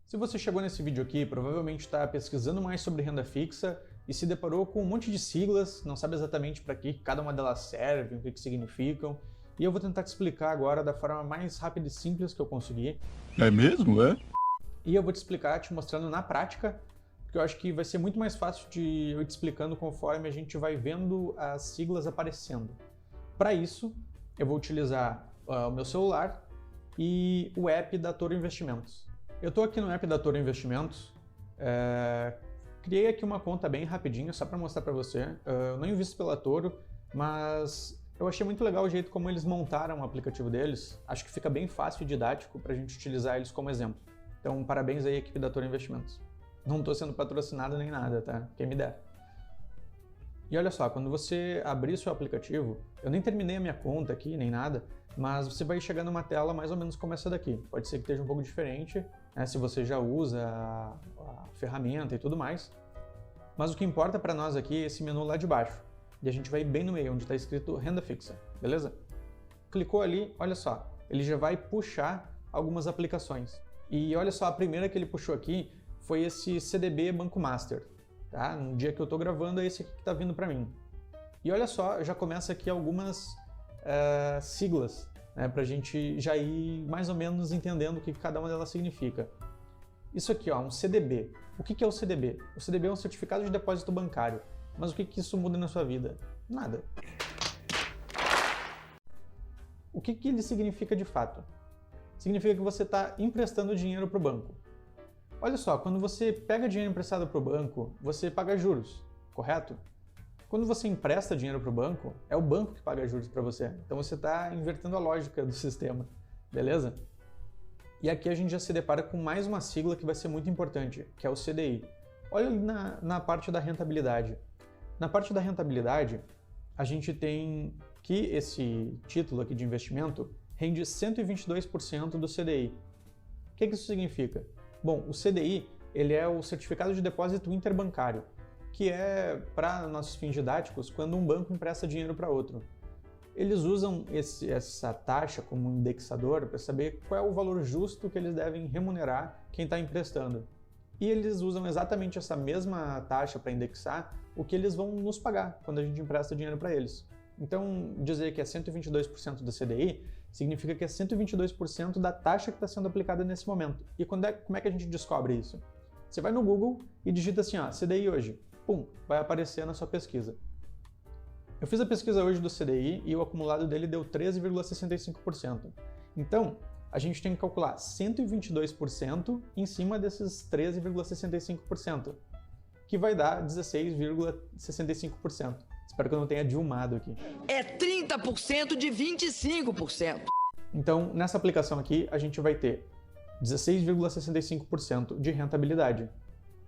Se você chegou nesse vídeo aqui, provavelmente está pesquisando mais sobre renda fixa e se deparou com um monte de siglas, não sabe exatamente para que cada uma delas serve, o que significam, e eu vou tentar te explicar agora da forma mais rápida e simples que eu conseguir. É mesmo, é? E eu vou te explicar, te mostrando na prática, porque eu acho que vai ser muito mais fácil de eu te explicando conforme a gente vai vendo as siglas aparecendo. Para isso, eu vou utilizar o meu celular e o app da Toro Investimentos. Eu estou aqui no app da Toro Investimentos, criei aqui uma conta bem rapidinho, só para mostrar para você. Eu não invisto pela Toro, mas eu achei muito legal o jeito como eles montaram o aplicativo deles. Acho que fica bem fácil e didático para a gente utilizar eles como exemplo. Então, parabéns aí à equipe da Toro Investimentos. Não estou sendo patrocinado nem nada, tá? Quem me der. E olha só, quando você abrir seu aplicativo, eu nem terminei a minha conta aqui, nem nada, mas você vai chegar numa tela mais ou menos como essa daqui. Pode ser que esteja um pouco diferente, né, se você já usa a ferramenta e tudo mais. Mas o que importa para nós aqui é esse menu lá de baixo. E a gente vai bem no meio, onde está escrito renda fixa, beleza? Clicou ali, olha só, ele já vai puxar algumas aplicações. E olha só, a primeira que ele puxou aqui foi esse CDB Banco Master. Tá? No dia que eu estou gravando é esse aqui que está vindo para mim. E olha só, já começa aqui algumas siglas, né, para a gente já ir mais ou menos entendendo o que cada uma delas significa. Isso aqui, ó, um CDB. O que é o CDB? O CDB é um certificado de depósito bancário. Mas o que isso muda na sua vida? Nada. O que ele significa de fato? Significa que você está emprestando dinheiro para o banco. Olha só, quando você pega dinheiro emprestado para o banco, você paga juros, correto? Quando você empresta dinheiro para o banco, é o banco que paga juros para você. Então você está invertendo a lógica do sistema, beleza? E aqui a gente já se depara com mais uma sigla que vai ser muito importante, que é o CDI. Olha ali na parte da rentabilidade. Na parte da rentabilidade, a gente tem que esse título aqui de investimento rende 122% do CDI. O que isso significa? Bom, o CDI ele é o Certificado de Depósito Interbancário, que é, para nossos fins didáticos, quando um banco empresta dinheiro para outro. Eles usam essa taxa como um indexador para saber qual é o valor justo que eles devem remunerar quem está emprestando. E eles usam exatamente essa mesma taxa para indexar o que eles vão nos pagar quando a gente empresta dinheiro para eles. Então, dizer que é 122% do CDI significa que é 122% da taxa que está sendo aplicada nesse momento. E como é que a gente descobre isso? Você vai no Google e digita assim, ó, CDI hoje. Pum, vai aparecer na sua pesquisa. Eu fiz a pesquisa hoje do CDI e o acumulado dele deu 13,65%. Então, a gente tem que calcular 122% em cima desses 13,65%, que vai dar 16,65%. Espero que eu não tenha dilmado aqui. É 30% de 25%. Então, nessa aplicação aqui, a gente vai ter 16,65% de rentabilidade.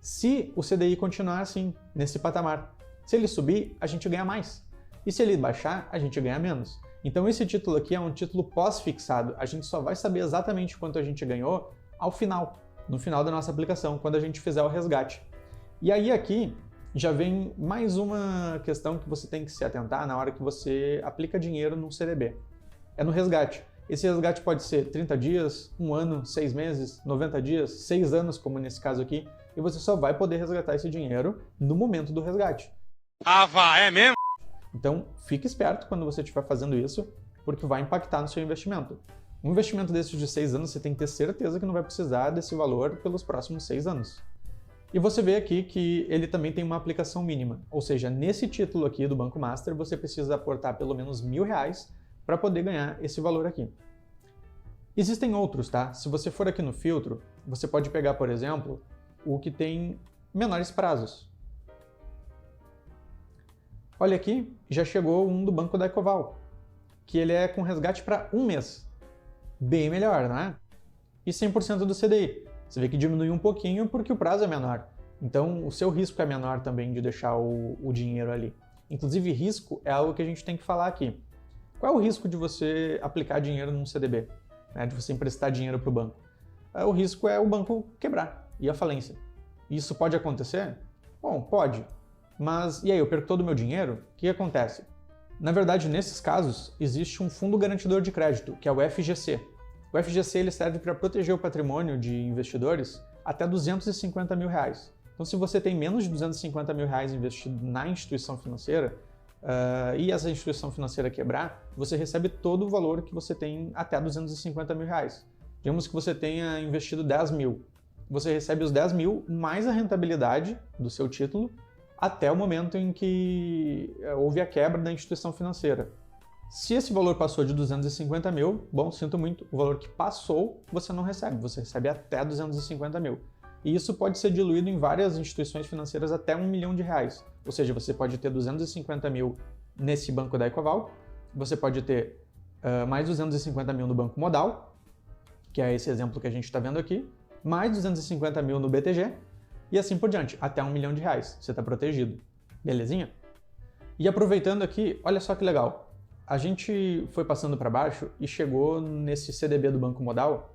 Se o CDI continuar assim, nesse patamar, se ele subir, a gente ganha mais. E se ele baixar, a gente ganha menos. Então esse título aqui é um título pós-fixado. A gente só vai saber exatamente quanto a gente ganhou ao final, no final da nossa aplicação, quando a gente fizer o resgate. E aí aqui já vem mais uma questão que você tem que se atentar na hora que você aplica dinheiro num CDB. É no resgate. Esse resgate pode ser 30 dias, 1 ano, 6 meses, 90 dias, 6 anos, como nesse caso aqui, e você só vai poder resgatar esse dinheiro no momento do resgate. Ah, vá, é mesmo? Então, fique esperto quando você estiver fazendo isso, porque vai impactar no seu investimento. Um investimento desses de 6 anos, você tem que ter certeza que não vai precisar desse valor pelos próximos 6 anos. E você vê aqui que ele também tem uma aplicação mínima, ou seja, nesse título aqui do Banco Master, você precisa aportar pelo menos R$1.000 para poder ganhar esse valor aqui. Existem outros, tá? Se você for aqui no filtro, você pode pegar, por exemplo, o que tem menores prazos. Olha aqui, já chegou um do Banco da Ecoval, que ele é com resgate para 1 mês. Bem melhor, não é? E 100% do CDI. Você vê que diminui um pouquinho porque o prazo é menor. Então, o seu risco é menor também de deixar o dinheiro ali. Inclusive, risco é algo que a gente tem que falar aqui. Qual é o risco de você aplicar dinheiro num CDB? Né? De você emprestar dinheiro para o banco? O risco é o banco quebrar e a falência. Isso pode acontecer? Bom, pode. Mas, e aí, eu perco todo o meu dinheiro? O que acontece? Na verdade, nesses casos, existe um fundo garantidor de crédito, que é o FGC. O FGC ele serve para proteger o patrimônio de investidores até R$250 mil. Então, se você tem menos de R$250 mil investido na instituição financeira, e essa instituição financeira quebrar, você recebe todo o valor que você tem até R$250 mil. Digamos que você tenha investido 10 mil. Você recebe os 10 mil mais a rentabilidade do seu título até o momento em que houve a quebra da instituição financeira. Se esse valor passou de 250 mil, bom, sinto muito, o valor que passou você não recebe, você recebe até 250 mil. E isso pode ser diluído em várias instituições financeiras até R$1 milhão. Ou seja, você pode ter 250 mil nesse banco da Ecoval, você pode ter mais 250 mil no Banco Modal, que é esse exemplo que a gente está vendo aqui, mais 250 mil no BTG, e assim por diante, até R$1 milhão, você está protegido. Belezinha? E aproveitando aqui, olha só que legal. A gente foi passando para baixo e chegou nesse CDB do Banco Modal,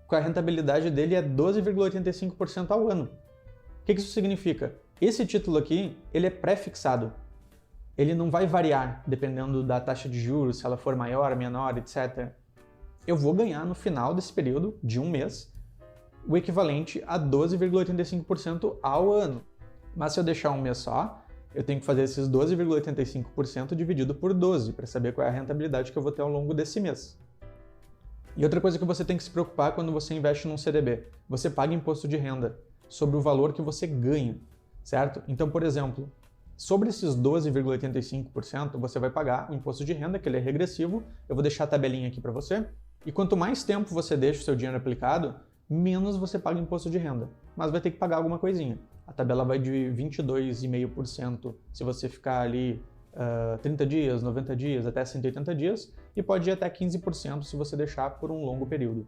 que a rentabilidade dele é 12,85% ao ano. O que isso significa? Esse título aqui, ele é pré-fixado. Ele não vai variar dependendo da taxa de juros, se ela for maior, menor, etc. Eu vou ganhar no final desse período, de um mês, o equivalente a 12,85% ao ano. Mas se eu deixar um mês só, eu tenho que fazer esses 12,85% dividido por 12 para saber qual é a rentabilidade que eu vou ter ao longo desse mês. E outra coisa que você tem que se preocupar quando você investe num CDB, você paga imposto de renda sobre o valor que você ganha, certo? Então, por exemplo, sobre esses 12,85%, você vai pagar o imposto de renda, que ele é regressivo. Eu vou deixar a tabelinha aqui para você. E quanto mais tempo você deixa o seu dinheiro aplicado, menos você paga imposto de renda. Mas vai ter que pagar alguma coisinha. A tabela vai de 22,5% se você ficar ali 30 dias, 90 dias, até 180 dias, e pode ir até 15% se você deixar por um longo período.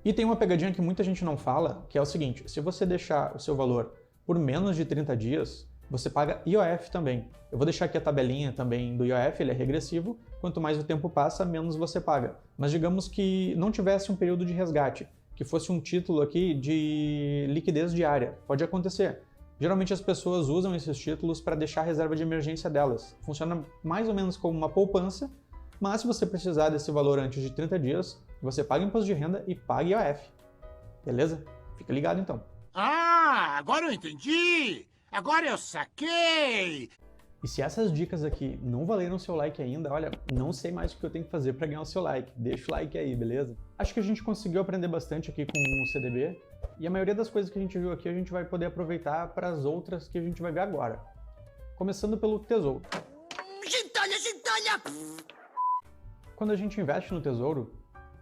E tem uma pegadinha que muita gente não fala, que é o seguinte: se você deixar o seu valor por menos de 30 dias, você paga IOF também. Eu vou deixar aqui a tabelinha também do IOF, ele é regressivo, quanto mais o tempo passa, menos você paga. Mas digamos que não tivesse um período de resgate, que fosse um título aqui de liquidez diária. Pode acontecer. Geralmente as pessoas usam esses títulos para deixar a reserva de emergência delas. Funciona mais ou menos como uma poupança, mas se você precisar desse valor antes de 30 dias, você paga imposto de renda e paga IOF. Beleza? Fica ligado então. Ah, agora eu entendi! Agora eu saquei! E se essas dicas aqui não valeram o seu like ainda, olha, não sei mais o que eu tenho que fazer para ganhar o seu like. Deixa o like aí, beleza? Acho que a gente conseguiu aprender bastante aqui com o CDB, e a maioria das coisas que a gente viu aqui a gente vai poder aproveitar para as outras que a gente vai ver agora. Começando pelo Tesouro. Gentalha, gentalha! Quando a gente investe no Tesouro,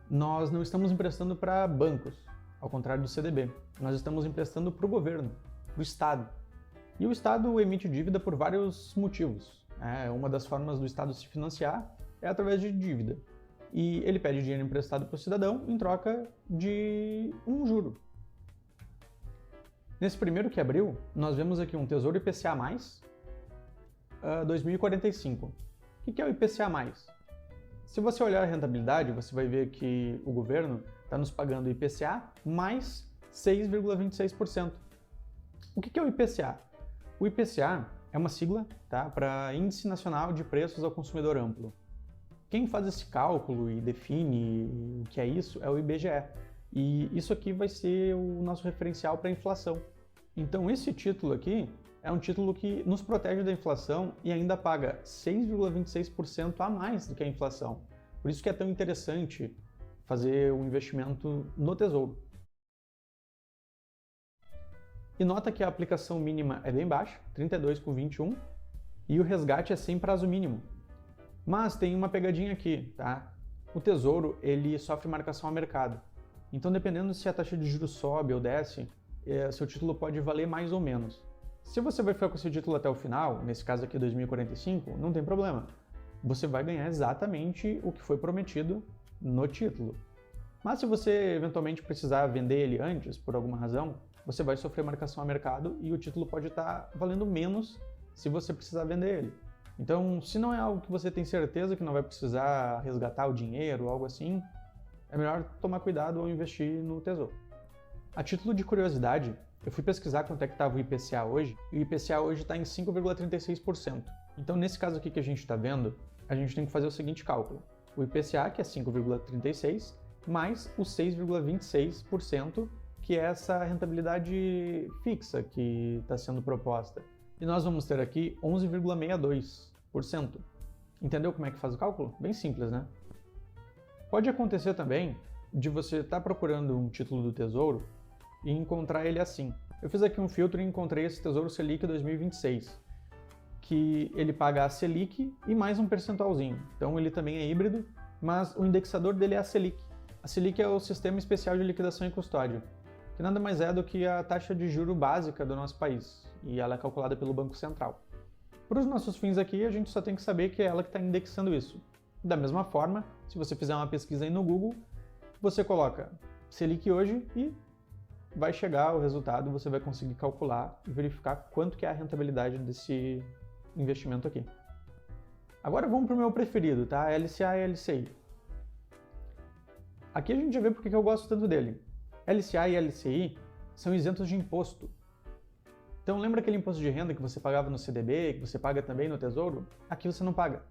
nós não estamos emprestando para bancos, ao contrário do CDB. Nós estamos emprestando para o governo, para o Estado. E o Estado emite dívida por vários motivos. Uma das formas do Estado se financiar é através de dívida. E ele pede dinheiro emprestado para o cidadão em troca de um juro. Nesse primeiro que abriu, nós vemos aqui um Tesouro IPCA+, 2045. O que é o IPCA+. Se você olhar a rentabilidade, você vai ver que o governo está nos pagando IPCA mais 6,26%. O que é o IPCA? O IPCA é uma sigla, tá, para Índice Nacional de Preços ao Consumidor Amplo. Quem faz esse cálculo e define o que é isso é o IBGE. E isso aqui vai ser o nosso referencial para a inflação. Então esse título aqui é um título que nos protege da inflação e ainda paga 6,26% a mais do que a inflação. Por isso que é tão interessante fazer um investimento no Tesouro. E nota que a aplicação mínima é bem baixa, 32,21, e o resgate é sem prazo mínimo. Mas tem uma pegadinha aqui, tá? O Tesouro, ele sofre marcação a mercado. Então, dependendo se a taxa de juros sobe ou desce, seu título pode valer mais ou menos. Se você vai ficar com esse título até o final, nesse caso aqui 2045, não tem problema. Você vai ganhar exatamente o que foi prometido no título. Mas se você eventualmente precisar vender ele antes, por alguma razão, você vai sofrer marcação a mercado e o título pode estar valendo menos se você precisar vender ele. Então, se não é algo que você tem certeza que não vai precisar resgatar o dinheiro ou algo assim, é melhor tomar cuidado ao investir no Tesouro. A título de curiosidade, eu fui pesquisar quanto é que estava o IPCA hoje, e o IPCA hoje está em 5,36%. Então, nesse caso aqui que a gente está vendo, a gente tem que fazer o seguinte cálculo. O IPCA, que é 5,36%, mais os 6,26%, que que é essa rentabilidade fixa que está sendo proposta. E nós vamos ter aqui 11,62%. Entendeu como é que faz o cálculo? Bem simples, né? Pode acontecer também de você estar procurando um título do Tesouro e encontrar ele assim. Eu fiz aqui um filtro e encontrei esse Tesouro Selic 2026, que ele paga a Selic e mais um percentualzinho. Então ele também é híbrido, mas o indexador dele é a Selic. A Selic é o Sistema Especial de Liquidação e Custódia, que nada mais é do que a taxa de juro básica do nosso país, e ela é calculada pelo Banco Central. Para os nossos fins aqui, a gente só tem que saber que é ela que está indexando isso. Da mesma forma, se você fizer uma pesquisa aí no Google, você coloca Selic hoje e vai chegar o resultado, você vai conseguir calcular e verificar quanto que é a rentabilidade desse investimento aqui. Agora vamos para o meu preferido, tá? LCA e LCI. Aqui a gente já vê porque que eu gosto tanto dele. LCA e LCI são isentos de imposto. Então lembra aquele imposto de renda que você pagava no CDB, que você paga também no Tesouro? Aqui você não paga,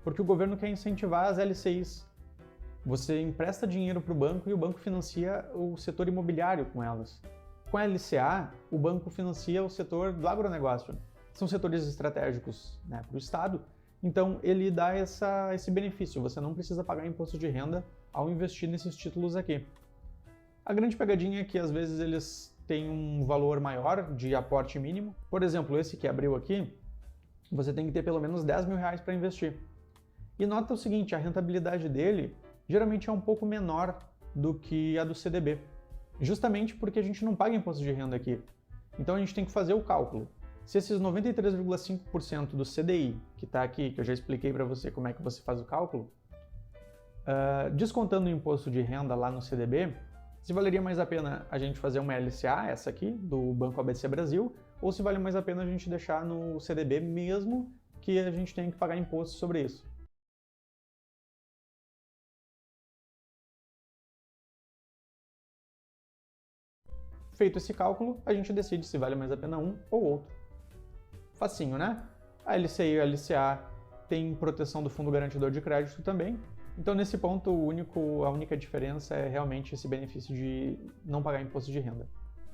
porque o governo quer incentivar as LCIs. Você empresta dinheiro para o banco e o banco financia o setor imobiliário com elas. Com a LCA, o banco financia o setor do agronegócio. São setores estratégicos, né, para o Estado, então ele dá esse benefício. Você não precisa pagar imposto de renda ao investir nesses títulos aqui. A grande pegadinha é que às vezes eles têm um valor maior de aporte mínimo. Por exemplo, esse que abriu aqui, você tem que ter pelo menos 10 mil reais para investir. E nota o seguinte, a rentabilidade dele geralmente é um pouco menor do que a do CDB, justamente porque a gente não paga imposto de renda aqui. Então a gente tem que fazer o cálculo. Se esses 93,5% do CDI, que está aqui, que eu já expliquei para você como é que você faz o cálculo, descontando o imposto de renda lá no CDB, se valeria mais a pena a gente fazer uma LCA, essa aqui, do Banco ABC Brasil, ou se vale mais a pena a gente deixar no CDB mesmo que a gente tenha que pagar imposto sobre isso. Feito esse cálculo, a gente decide se vale mais a pena um ou outro. Facinho, né? A LCI e a LCA tem proteção do Fundo Garantidor de Crédito também. Então, nesse ponto, a única diferença é realmente esse benefício de não pagar imposto de renda.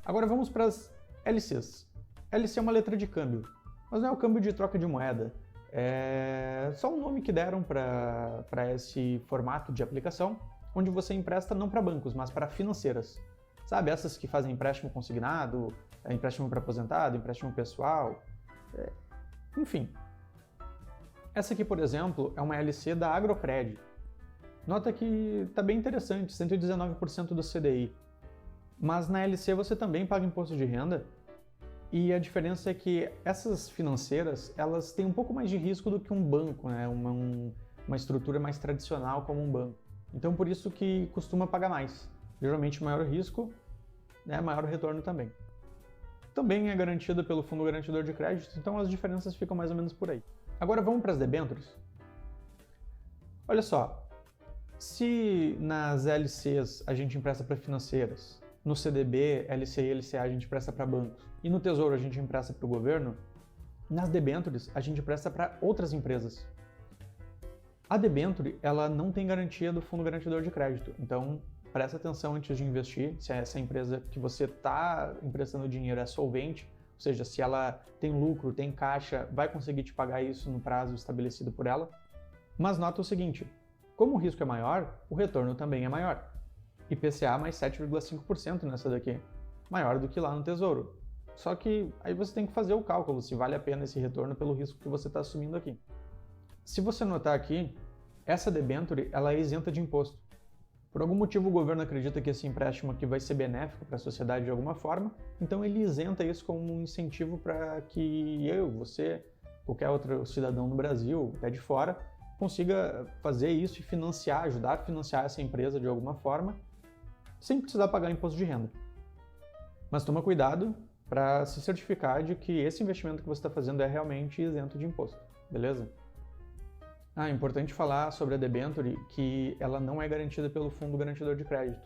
Agora vamos para as LCs. LC é uma letra de câmbio, mas não é o câmbio de troca de moeda. É só um nome que deram para esse formato de aplicação, onde você empresta não para bancos, mas para financeiras. Sabe, essas que fazem empréstimo consignado, empréstimo para aposentado, empréstimo pessoal, enfim. Essa aqui, por exemplo, é uma LC da Agrocred. Nota que está bem interessante, 119% do CDI. Mas na LC você também paga imposto de renda, e a diferença é que essas financeiras, elas têm um pouco mais de risco do que um banco, né? Uma estrutura mais tradicional como um banco. Então por isso que costuma pagar mais. Geralmente maior risco, né, maior retorno também. Também é garantida pelo Fundo Garantidor de Crédito, então as diferenças ficam mais ou menos por aí. Agora vamos para as debêntures. Olha só, se nas LCs a gente empresta para financeiras, no CDB, LCI e LCA a gente empresta para bancos, e no Tesouro a gente empresta para o governo, nas debêntures a gente empresta para outras empresas. A debênture, ela não tem garantia do Fundo Garantidor de Crédito, então presta atenção antes de investir, se essa empresa que você está emprestando dinheiro é solvente, ou seja, se ela tem lucro, tem caixa, vai conseguir te pagar isso no prazo estabelecido por ela. Mas nota o seguinte, como o risco é maior, o retorno também é maior. IPCA mais 7,5% nessa daqui, maior do que lá no Tesouro. Só que aí você tem que fazer o cálculo se vale a pena esse retorno pelo risco que você está assumindo aqui. Se você notar aqui, essa debênture ela é isenta de imposto. Por algum motivo o governo acredita que esse empréstimo aqui vai ser benéfico para a sociedade de alguma forma, então ele isenta isso como um incentivo para que eu, você, qualquer outro cidadão do Brasil, até de fora, consiga fazer isso e financiar, ajudar a financiar essa empresa de alguma forma, sem precisar pagar imposto de renda. Mas toma cuidado para se certificar de que esse investimento que você está fazendo é realmente isento de imposto, beleza? É importante falar sobre a debênture que ela não é garantida pelo Fundo Garantidor de Crédito.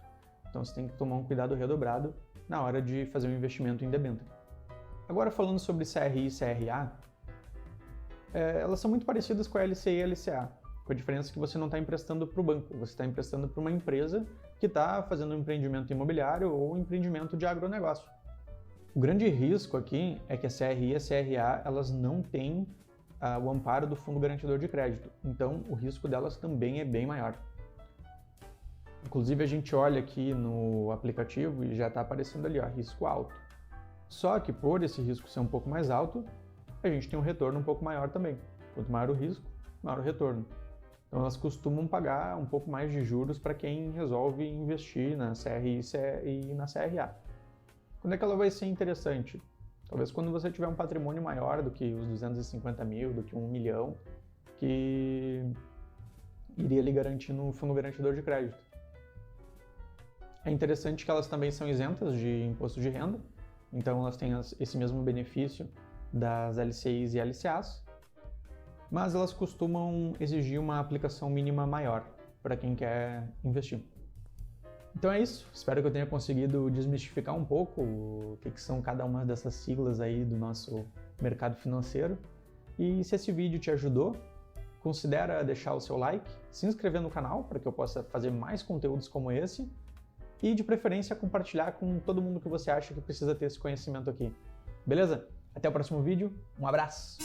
Então você tem que tomar um cuidado redobrado na hora de fazer um investimento em debênture. Agora falando sobre CRI e CRA, elas são muito parecidas com a LCI e a LCA. com a diferença que você não está emprestando para o banco, você está emprestando para uma empresa que está fazendo um empreendimento imobiliário ou um empreendimento de agronegócio. O grande risco aqui é que a CRI e a CRA elas não têm o amparo do Fundo Garantidor de Crédito, então o risco delas também é bem maior. Inclusive a gente olha aqui no aplicativo e já está aparecendo ali, ó, risco alto. Só que por esse risco ser um pouco mais alto, a gente tem um retorno um pouco maior também. Quanto maior o risco, maior o retorno. Então elas costumam pagar um pouco mais de juros para quem resolve investir na CRI e na CRA. Quando é que ela vai ser interessante? Talvez quando você tiver um patrimônio maior do que os 250 mil, do que 1 milhão, que iria lhe garantir no Fundo Garantidor de Crédito. É interessante que elas também são isentas de imposto de renda, então elas têm esse mesmo benefício das LCIs e LCAs, mas elas costumam exigir uma aplicação mínima maior para quem quer investir. Então é isso, espero que eu tenha conseguido desmistificar um pouco o que são cada uma dessas siglas aí do nosso mercado financeiro. E se esse vídeo te ajudou, considera deixar o seu like, se inscrever no canal para que eu possa fazer mais conteúdos como esse e de preferência compartilhar com todo mundo que você acha que precisa ter esse conhecimento aqui. Beleza? Até o próximo vídeo, um abraço!